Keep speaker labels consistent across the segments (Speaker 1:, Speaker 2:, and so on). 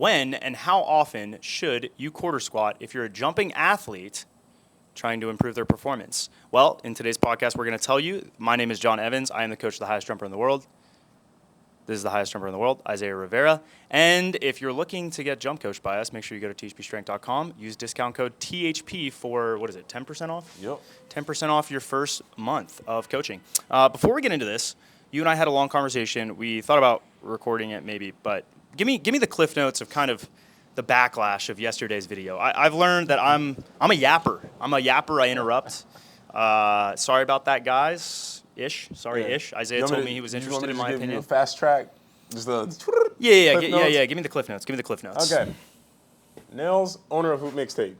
Speaker 1: When and how often should you quarter squat if you're a jumping athlete trying to improve their performance? Well, in today's podcast, we're going to tell you. My name is John Evans. I am the coach of the highest jumper in the world. This is the highest jumper in the world, Isaiah Rivera. And if you're looking to get jump coached by us, make sure you go to THPstrength.com. Use discount code THP for, 10% off?
Speaker 2: Yep.
Speaker 1: 10% off your first month of coaching. Before we get into this, you and I had a long conversation. We thought about recording it maybe, but give me the cliff notes of kind of the backlash of yesterday's video. I've learned that I'm a yapper. I interrupt. Sorry about that, guys. Sorry-ish. Isaiah told me he was interested in my opinion.
Speaker 2: Give you a fast track? Just the
Speaker 1: Yeah. Give me the cliff notes.
Speaker 2: Okay. Nails, owner of Hoop Mixtape.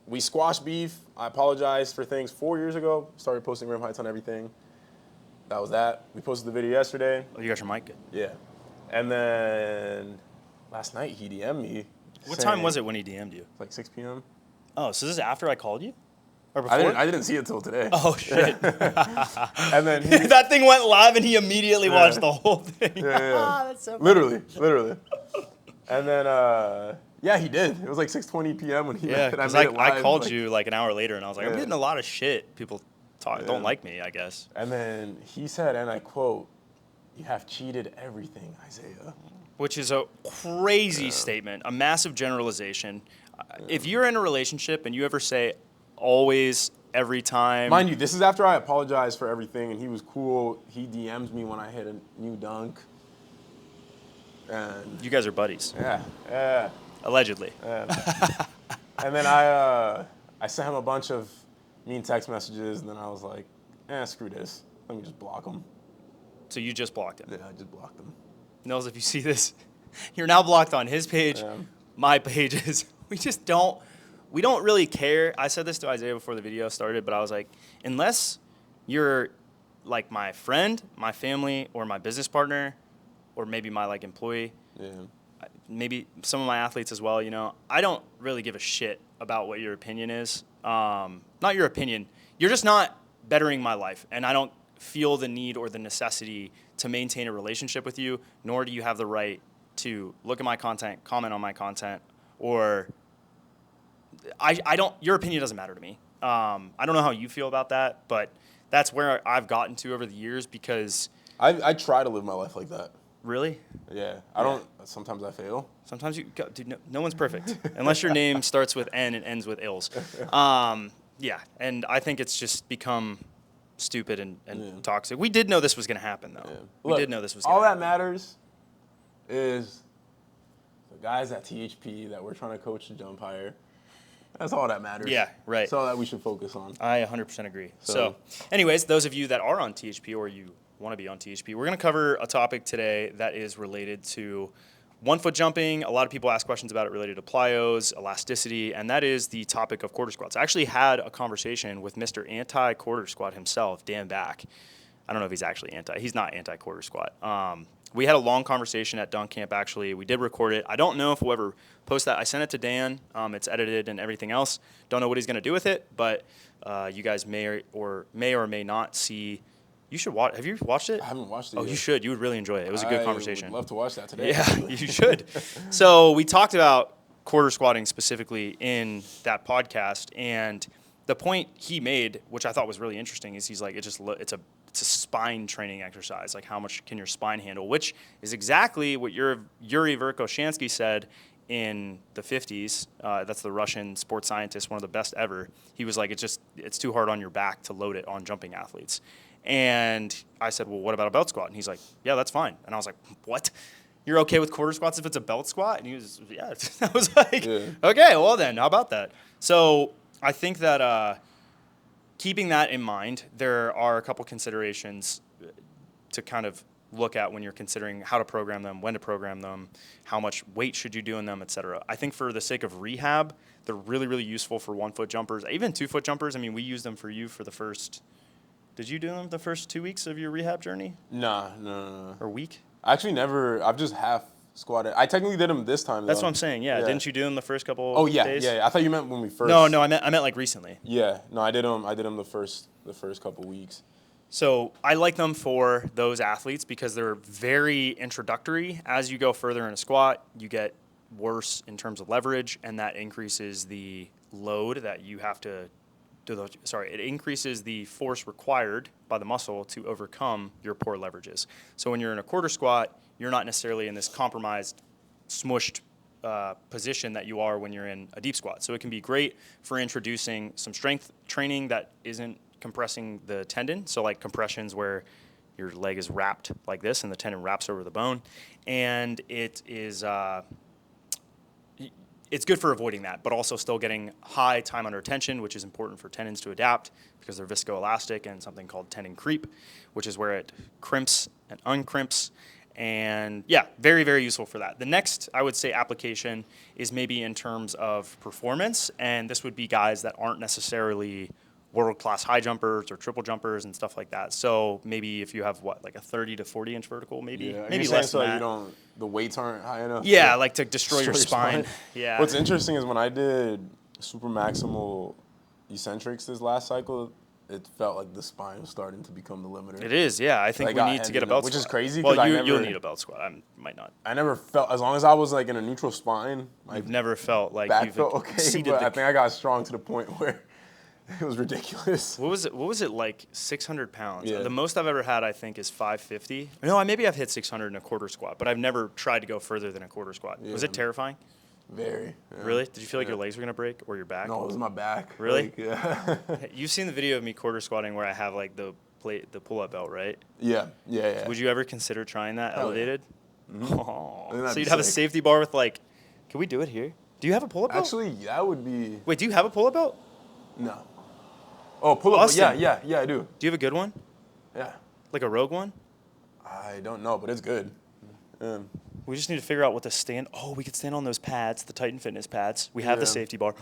Speaker 2: We squashed beef. I apologize for things 4 years ago. Started posting rim heights on everything. That was that. We posted the video yesterday.
Speaker 1: Oh, you got your mic good.
Speaker 2: Yeah. And then last night he DM'd me.
Speaker 1: What time was it when he DM'd you?
Speaker 2: Like 6 p.m.
Speaker 1: Oh, so this is after I called you? Or before?
Speaker 2: I didn't see it till today.
Speaker 1: Oh, shit.
Speaker 2: And then
Speaker 1: that thing went live and he immediately watched the whole thing.
Speaker 2: Yeah.
Speaker 1: That's so funny.
Speaker 2: Literally. And then, he did. It was like 6:20 p.m. when he
Speaker 1: I called you like an hour later and I was like, I'm getting a lot of shit. People don't like me, I guess.
Speaker 2: And then he said, and I quote, "You have cheated everything, Isaiah."
Speaker 1: Which is a crazy statement, a massive generalization. If you're in a relationship and you ever say always, every time.
Speaker 2: Mind you, this is after I apologized for everything and he was cool. He DMs me when I hit a new dunk. And
Speaker 1: you guys are buddies.
Speaker 2: Yeah.
Speaker 1: Allegedly.
Speaker 2: Yeah. And then I sent him a bunch of mean text messages and then I was like, screw this. Let me just block him.
Speaker 1: So you just blocked him?
Speaker 2: Yeah, I just blocked him.
Speaker 1: Nils, if you see this, you're now blocked on his page, my pages. We don't really care. I said this to Isaiah before the video started, but I was like, unless you're like my friend, my family, or my business partner, or maybe my like employee, maybe some of my athletes as well, I don't really give a shit about what your opinion is. Not your opinion. You're just not bettering my life, and I don't feel the need or the necessity to maintain a relationship with you, nor do you have the right to look at my content, comment on my content, or your opinion doesn't matter to me. I don't know how you feel about that, but that's where I've gotten to over the years because
Speaker 2: I try to live my life like that.
Speaker 1: Really?
Speaker 2: Yeah. I don't. Sometimes I fail.
Speaker 1: Sometimes dude, no one's perfect unless your name starts with N and ends with ills. Yeah, and I think it's just become stupid and toxic. We did know this was going to happen, though. Yeah.
Speaker 2: We
Speaker 1: did know this was going to happen.
Speaker 2: All that matters is the guys at THP that we're trying to coach to jump higher. That's all that matters.
Speaker 1: Yeah, right.
Speaker 2: That's all that we should focus on.
Speaker 1: I 100% agree. So, anyways, those of you that are on THP or you want to be on THP, we're going to cover a topic today that is related to 1-foot jumping. A lot of people ask questions about it related to plyos, elasticity, and that is the topic of quarter squats. I actually had a conversation with Mr. Anti-Quarter Squat himself, Dan Back. I don't know if he's actually He's not anti-quarter squat. We had a long conversation at dunk camp, actually. We did record it. I don't know if we'll ever post that. I sent it to Dan. It's edited and everything else. Don't know what he's going to do with it, but you guys may or may not see. You should watch. Have you watched it?
Speaker 2: I haven't watched it
Speaker 1: yet. You should. You would really enjoy it. It was a good conversation.
Speaker 2: I would love to watch that today.
Speaker 1: Yeah, you should. So we talked about quarter squatting specifically in that podcast, and the point he made, which I thought was really interesting, is he's like, it's a spine training exercise. Like, how much can your spine handle? Which is exactly what Yuri Verkhoshansky said in the 50s. That's the Russian sports scientist, one of the best ever. He was like, it's too hard on your back to load it on jumping athletes. And I said, well, what about a belt squat? And he's like, yeah, that's fine. And I was like, what? You're okay with quarter squats if it's a belt squat? And he was, yeah. I was like, okay, well then, how about that? So I think that keeping that in mind, there are a couple considerations to kind of look at when you're considering how to program them, when to program them, how much weight should you do in them, et cetera. I think for the sake of rehab, they're really, really useful for 1-foot jumpers, even 2-foot jumpers. I mean, we used them for you for the first. Did you do them the first 2 weeks of your rehab journey?
Speaker 2: No.
Speaker 1: Or week?
Speaker 2: I actually never. I've just half squatted. I technically did them this time.
Speaker 1: That's what I'm saying. Yeah. Didn't you do them the first couple? Days?
Speaker 2: Yeah. I thought you meant when we first.
Speaker 1: No. I meant like recently.
Speaker 2: Yeah. No, I did them. The first couple weeks.
Speaker 1: So I like them for those athletes because they're very introductory. As you go further in a squat, you get worse in terms of leverage, and that increases the load that you have to do. It increases the force required by the muscle to overcome your poor leverages. So when you're in a quarter squat, you're not necessarily in this compromised, smushed position that you are when you're in a deep squat. So it can be great for introducing some strength training that isn't compressing the tendon. So like compressions where your leg is wrapped like this and the tendon wraps over the bone. And it is it's good for avoiding that, but also still getting high time under tension, which is important for tendons to adapt because they're viscoelastic, and something called tendon creep, which is where it crimps and uncrimps. And yeah, very, very useful for that. The next, I would say, application is maybe in terms of performance, and this would be guys that aren't necessarily world-class high jumpers or triple jumpers and stuff like that. So maybe if you have like a 30 to 40 inch vertical, maybe less than that.
Speaker 2: The weights aren't high enough.
Speaker 1: Yeah, like to destroy your spine. Yeah.
Speaker 2: What's interesting is when I did super maximal eccentrics this last cycle, it felt like the spine was starting to become the limiter.
Speaker 1: It is, yeah. I think we need to get a belt squat.
Speaker 2: Which is crazy.
Speaker 1: Well, you'll need a belt squat. I might not.
Speaker 2: I never felt, as long as I was like in a neutral spine,
Speaker 1: I've never felt like
Speaker 2: back
Speaker 1: you've
Speaker 2: felt okay,
Speaker 1: exceeded
Speaker 2: but I think I got strong to the point where it was ridiculous.
Speaker 1: What was it like 600 pounds?
Speaker 2: Yeah.
Speaker 1: The most I've ever had, I think, is 550. No, maybe I've hit 600 in a quarter squat, but I've never tried to go further than a quarter squat. Yeah. Was it terrifying?
Speaker 2: Very. Yeah.
Speaker 1: Really? Did you feel like your legs were going to break or your back?
Speaker 2: No, it was my back.
Speaker 1: Really?
Speaker 2: Like, yeah.
Speaker 1: You've seen the video of me quarter squatting where I have like the pull-up belt, right?
Speaker 2: Yeah.
Speaker 1: Would you ever consider trying that elevated?
Speaker 2: Yeah. Mm-hmm.
Speaker 1: Oh. So you'd have a safety bar with like, can we do it here? Do you have a pull-up belt?
Speaker 2: Actually, that would be.
Speaker 1: Wait, do you have a pull-up belt?
Speaker 2: No. Oh, pull-up. Yeah, I do.
Speaker 1: Do you have a good one?
Speaker 2: Yeah.
Speaker 1: Like a Rogue one?
Speaker 2: I don't know, but it's good.
Speaker 1: We just need to figure out what to stand. Oh, we could stand on those pads, the Titan Fitness pads. We have the safety bar.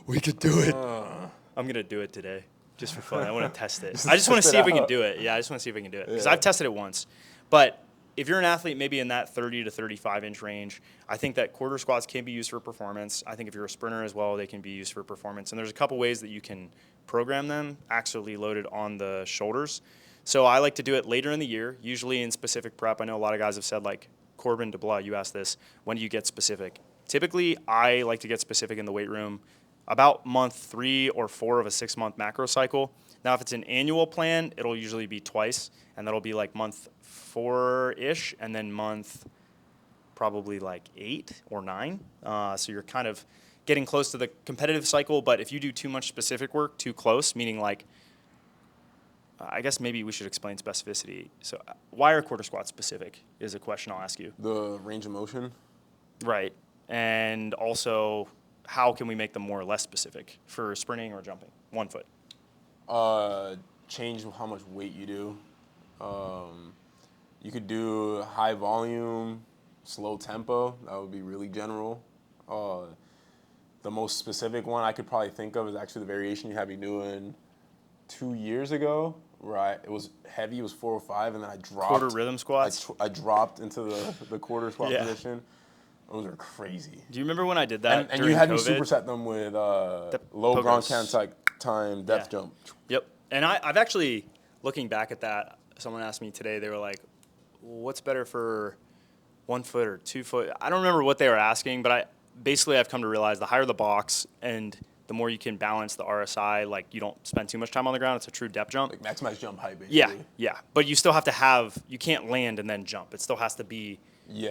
Speaker 1: We could do it. I'm going to do it today just for fun. I want to test it. I just want to see if we can do it. Yeah, I just want to see if we can do it. Because I've tested it once. But if you're an athlete maybe in that 30 to 35 inch range, I think that quarter squats can be used for performance. I think if you're a sprinter as well, they can be used for performance. And there's a couple ways that you can program them, actually loaded on the shoulders. So I like to do it later in the year, usually in specific prep. I know a lot of guys have said, like Corbin DeBlois, you asked this, when do you get specific? Typically, I like to get specific in the weight room about month 3 or 4 of a 6-month macro cycle. Now, if it's an annual plan, it'll usually be twice, and that'll be like month 4-ish, and then month probably like 8 or 9. So you're kind of getting close to the competitive cycle, but if you do too much specific work too close, meaning like, I guess maybe we should explain specificity. So why are quarter squats specific is a question I'll ask you.
Speaker 2: The range of motion?
Speaker 1: Right. And also, how can we make them more or less specific for sprinting or jumping? 1 foot.
Speaker 2: Change how much weight you do. You could do high volume, slow tempo. That would be really general. The most specific one I could probably think of is actually the variation you had me doing 2 years ago, where it was heavy, it was 405, and then I dropped.
Speaker 1: Quarter rhythm squats?
Speaker 2: I dropped into the quarter squat position. Those are crazy.
Speaker 1: Do you remember when I did that?
Speaker 2: And you had me superset them with low ground contact time depth jump.
Speaker 1: Yep. And I've actually, looking back at that, someone asked me today, they were like, what's better for 1 foot or 2 foot? I don't remember what they were asking, but I've come to realize the higher the box and the more you can balance the RSI, like you don't spend too much time on the ground. It's a true depth jump.
Speaker 2: Like maximize jump height, basically.
Speaker 1: Yeah. But you still have to you can't land and then jump. It still has to be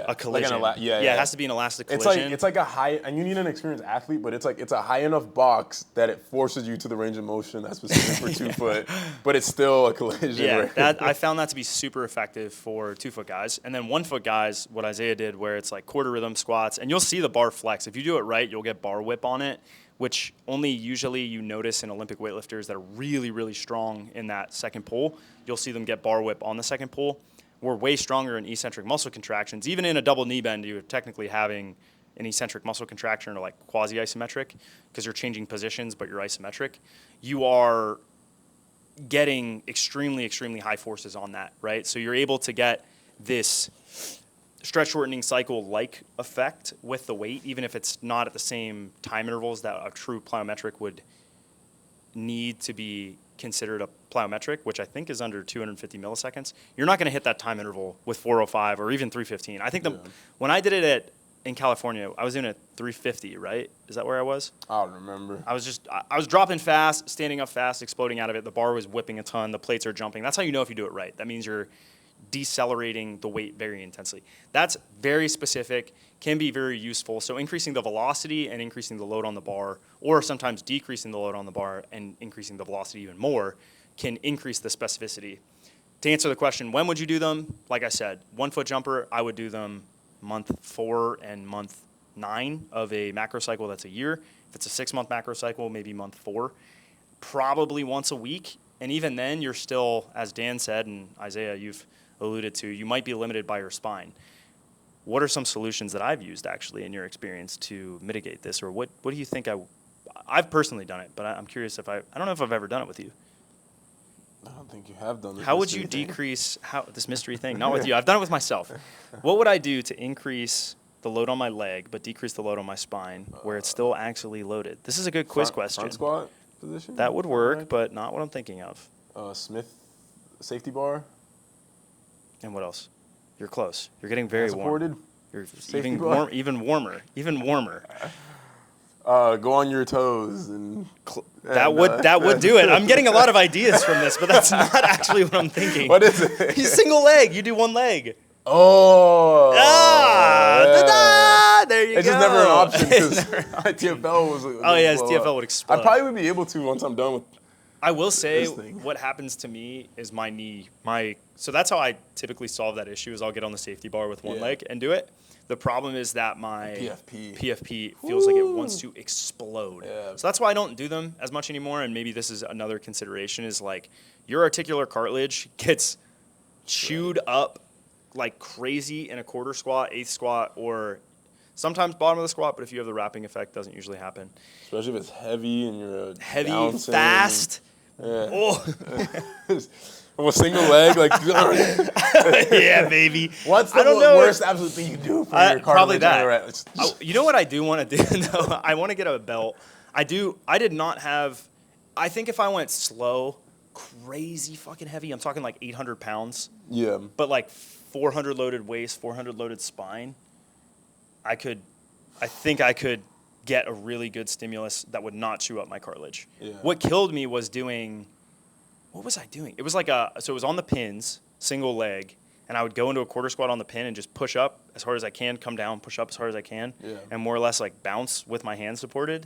Speaker 1: a collision.
Speaker 2: Like it
Speaker 1: has to be an elastic collision.
Speaker 2: It's like a high, and you need an experienced athlete, but it's a high enough box that it forces you to the range of motion that's specific for 2 foot, but it's still a collision.
Speaker 1: Yeah, I found that to be super effective for 2 foot guys. And then 1 foot guys, what Isaiah did, where it's like quarter rhythm squats, and you'll see the bar flex. If you do it right, you'll get bar whip on it, which only usually you notice in Olympic weightlifters that are really, really strong in that second pull. You'll see them get bar whip on the second pull. We're way stronger in eccentric muscle contractions. Even in a double knee bend, you're technically having an eccentric muscle contraction or like quasi-isometric because you're changing positions, but you're isometric. You are getting extremely, extremely high forces on that, right? So you're able to get this stretch shortening cycle-like effect with the weight, even if it's not at the same time intervals that a true plyometric would need to be considered a plyometric, which I think is under 250 milliseconds, you're not going to hit that time interval with 405 or even 315. I think when I did it in California, I was doing it 350, right? Is that where I was?
Speaker 2: I don't remember.
Speaker 1: I was dropping fast, standing up fast, exploding out of it. The bar was whipping a ton. The plates are jumping. That's how you know if you do it right. That means you're decelerating the weight very intensely. That's very specific, can be very useful. So increasing the velocity and increasing the load on the bar, or sometimes decreasing the load on the bar and increasing the velocity even more, can increase the specificity. To answer the question, when would you do them? Like I said, 1 foot jumper, I would do them month 4 and month 9 of a macro cycle that's a year. If it's a 6-month macro cycle, maybe month 4. Probably once a week. And even then, you're still, as Dan said, and Isaiah, you've alluded to, you might be limited by your spine. What are some solutions that I've used, actually, in your experience to mitigate this? Or what do you think I've personally done it, but I'm curious I don't know if I've ever done it with you.
Speaker 2: I don't think you have done this.
Speaker 1: How would you decrease this mystery thing? Not with you. I've done it with myself. What would I do to increase the load on my leg, but decrease the load on my spine, where it's still actually loaded? This is a good quiz question.
Speaker 2: Front squat position?
Speaker 1: That would work, but not what I'm thinking of.
Speaker 2: Smith safety bar.
Speaker 1: And what else? You're close. You're getting very warm. You're even warmer.
Speaker 2: Go on your toes and
Speaker 1: that would do it. I'm getting a lot of ideas from this, but that's not actually what I'm thinking.
Speaker 2: What is it?
Speaker 1: Single leg. You do one leg.
Speaker 2: Oh.
Speaker 1: Yeah. There you go.
Speaker 2: It's just never an option because TFL was.
Speaker 1: Oh yeah, TFL would explode.
Speaker 2: I probably would be able to once I'm done with.
Speaker 1: I will say what happens to me is my knee. So that's how I typically solve that issue. Is I'll get on the safety bar with one leg and do it. The problem is that my PFP feels like it wants to explode.
Speaker 2: Yeah.
Speaker 1: So that's why I don't do them as much anymore. And maybe this is another consideration is like your articular cartilage gets chewed up like crazy in a quarter squat, eighth squat, or sometimes bottom of the squat. But if you have the wrapping effect, it doesn't usually happen.
Speaker 2: Especially if it's heavy and you're
Speaker 1: heavy, fast.
Speaker 2: Yeah.
Speaker 1: Oh.
Speaker 2: From a single leg, like.
Speaker 1: Yeah, baby.
Speaker 2: What's the worst absolute thing you can do for your cartilage?
Speaker 1: Probably that. You know what I do want to do, though? I want to get a belt. I did not have. I think if I went slow, crazy fucking heavy, I'm talking like 800 pounds.
Speaker 2: Yeah.
Speaker 1: But like 400 loaded waist, 400 loaded spine, I think I could get a really good stimulus that would not chew up my cartilage.
Speaker 2: Yeah.
Speaker 1: What killed me was doing. What was I doing? It was like so it was on the pins, single leg, and I would go into a quarter squat on the pin and just push up as hard as I can, come down, push up as hard as I can, and more or less like bounce with my hands supported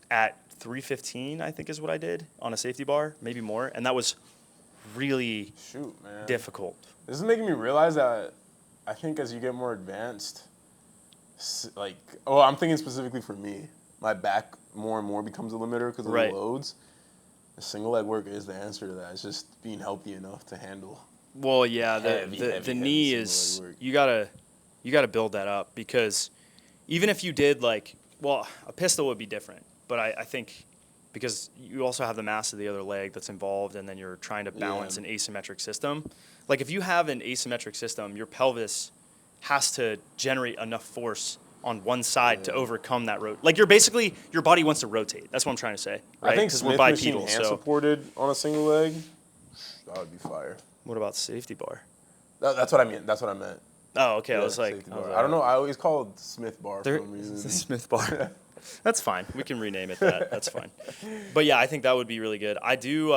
Speaker 1: at 315, I think is what I did on a safety bar, maybe more, and that was really difficult.
Speaker 2: This is making me realize that I think as you get more advanced, I'm thinking specifically for me, my back more and more becomes a limiter because of the loads. The single leg work is the answer to that. It's just being healthy enough to handle.
Speaker 1: Well, yeah, the knee is you gotta build that up because even if you did a pistol would be different, but I think because you also have the mass of the other leg that's involved, and then you're trying to balance an asymmetric system. Like if you have an asymmetric system, your pelvis has to generate enough force on one side to overcome that like your body wants to rotate. That's what I'm trying to say. Right?
Speaker 2: I think Smith machine hand supported on a single leg, that would be fire.
Speaker 1: What about safety bar?
Speaker 2: That's what I mean. That's what I meant.
Speaker 1: Oh, okay. I was like,
Speaker 2: I don't know. I always called Smith bar for some reason.
Speaker 1: Smith bar. That's fine. We can rename it that. That's fine. But yeah, I think that would be really good. I do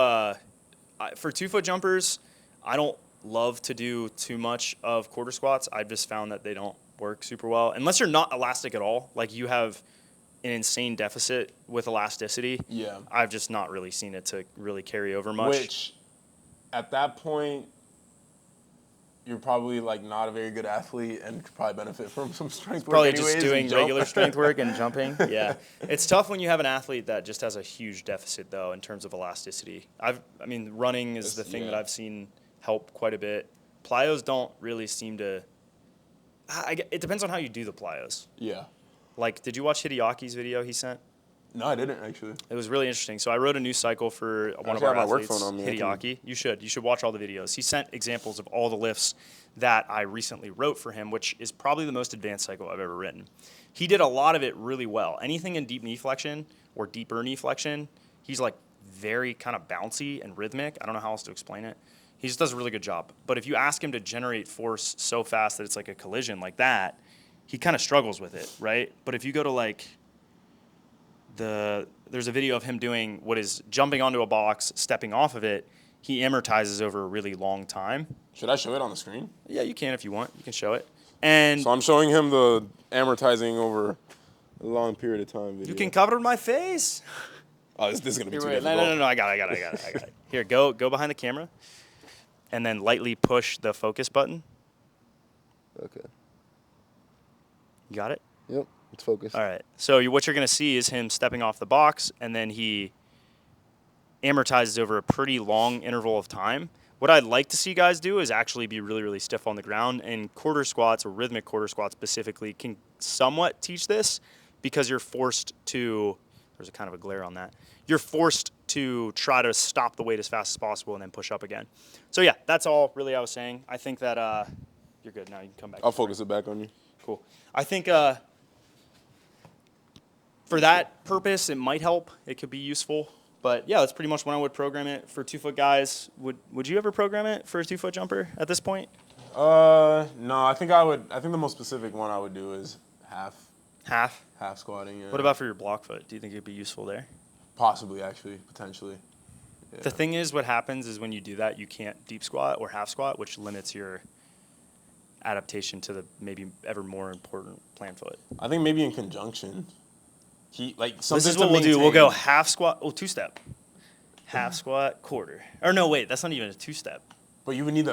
Speaker 1: for 2 foot jumpers. I don't love to do too much of quarter squats. I've just found that they don't work super well unless you're not elastic at all. Like you have an insane deficit with elasticity.
Speaker 2: Yeah,
Speaker 1: I've just not really seen it to really carry over much.
Speaker 2: Which, at that point, you're probably not a very good athlete and could probably benefit from some strength work.
Speaker 1: Probably just doing regular strength work and jumping. Yeah, it's tough when you have an athlete that just has a huge deficit though in terms of elasticity. Running is the thing that I've seen help quite a bit. Plyos don't really seem to. It depends on how you do the plyos.
Speaker 2: Yeah.
Speaker 1: Did you watch Hideaki's video he sent?
Speaker 2: No, I didn't actually.
Speaker 1: It was really interesting. So I wrote a new cycle for one of our athletes, Hideaki. You should watch all the videos. He sent examples of all the lifts that I recently wrote for him, which is probably the most advanced cycle I've ever written. He did a lot of it really well. Anything in deep knee flexion or deeper knee flexion, he's very kind of bouncy and rhythmic. I don't know how else to explain it. He just does a really good job. But if you ask him to generate force so fast that it's like a collision like that, he kind of struggles with it, right? But if you go to like there's a video of him doing what is jumping onto a box, stepping off of it, he amortizes over a really long time.
Speaker 2: Should I show it on the screen?
Speaker 1: Yeah, you can if you want. You can show it. And
Speaker 2: So I'm showing him the amortizing over a long period of time video.
Speaker 1: you can cover my face.
Speaker 2: Oh, this is going to be too
Speaker 1: Wait,
Speaker 2: difficult.
Speaker 1: no, I got it. Here, go behind the camera, and then lightly push the focus button.
Speaker 3: Okay.
Speaker 1: You got it?
Speaker 3: Yep. It's focused.
Speaker 1: All right. So what you're going to see is him stepping off the box, and then he amortizes over a pretty long interval of time. What I'd like to see guys do is actually be really, really stiff on the ground, and quarter squats, or rhythmic quarter squats specifically, can somewhat teach this because you're forced to, there's a kind of a glare on that, you're forced to try to stop the weight as fast as possible and then push up again. So yeah, that's all really I was saying. I think that you're good now. You can come back.
Speaker 2: I'll focus it back on you.
Speaker 1: Cool. I think for that purpose, it might help. It could be useful. But yeah, that's pretty much when I would program it for 2-foot guys. Would you ever program it for a 2-foot jumper at this point?
Speaker 2: No, I think the most specific one I would do is half squatting. Yeah.
Speaker 1: What about for your block foot? Do you think it'd be useful there?
Speaker 2: Possibly, actually, potentially. Yeah.
Speaker 1: The thing is, what happens is when you do that, you can't deep squat or half squat, which limits your adaptation to the maybe ever more important plan foot.
Speaker 2: I think maybe in conjunction.
Speaker 1: This is what we'll do. We'll go half squat, 2-step. Half squat, quarter. Or no, wait, that's not even a 2-step.
Speaker 2: But you would need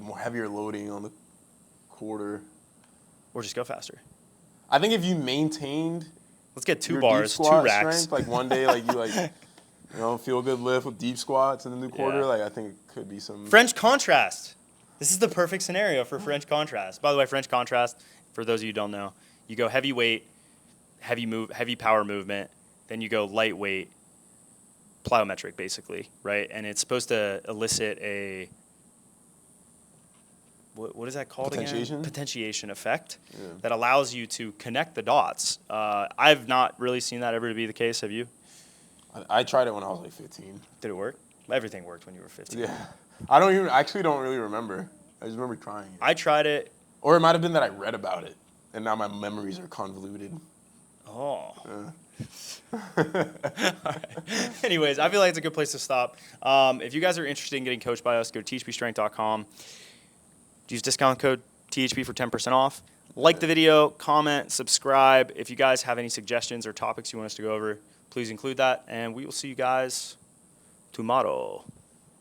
Speaker 2: more heavier loading on the quarter.
Speaker 1: Or just go faster.
Speaker 2: I think if you maintained
Speaker 1: Let's get 2
Speaker 2: your
Speaker 1: bars,
Speaker 2: deep
Speaker 1: 2
Speaker 2: squat
Speaker 1: racks.
Speaker 2: strength, like one day, you feel a good lift with deep squats and then do quarter,
Speaker 1: Yeah.
Speaker 2: I think it could be some.
Speaker 1: French contrast. This is the perfect scenario for French contrast. By the way, French contrast, for those of you who don't know, you go heavy weight, heavy power movement, then you go lightweight, plyometric basically, right? And it's supposed to elicit a, what is that called
Speaker 2: Potentiation?
Speaker 1: again? Potentiation effect that allows you to connect the dots. I've not really seen that ever to be the case. Have you?
Speaker 2: I tried it when I was 15.
Speaker 1: Did it work? Everything worked when you were 15.
Speaker 2: Yeah. I don't really remember. I just remember trying it.
Speaker 1: I tried it.
Speaker 2: Or it might have been that I read about it, and now my memories are convoluted.
Speaker 1: Oh. All right. Anyways, I feel like it's a good place to stop. If you guys are interested in getting coached by us, go to THPstrength.com. Use discount code THP for 10% off. Like the video, comment, subscribe. If you guys have any suggestions or topics you want us to go over, please include that. And we will see you guys tomorrow.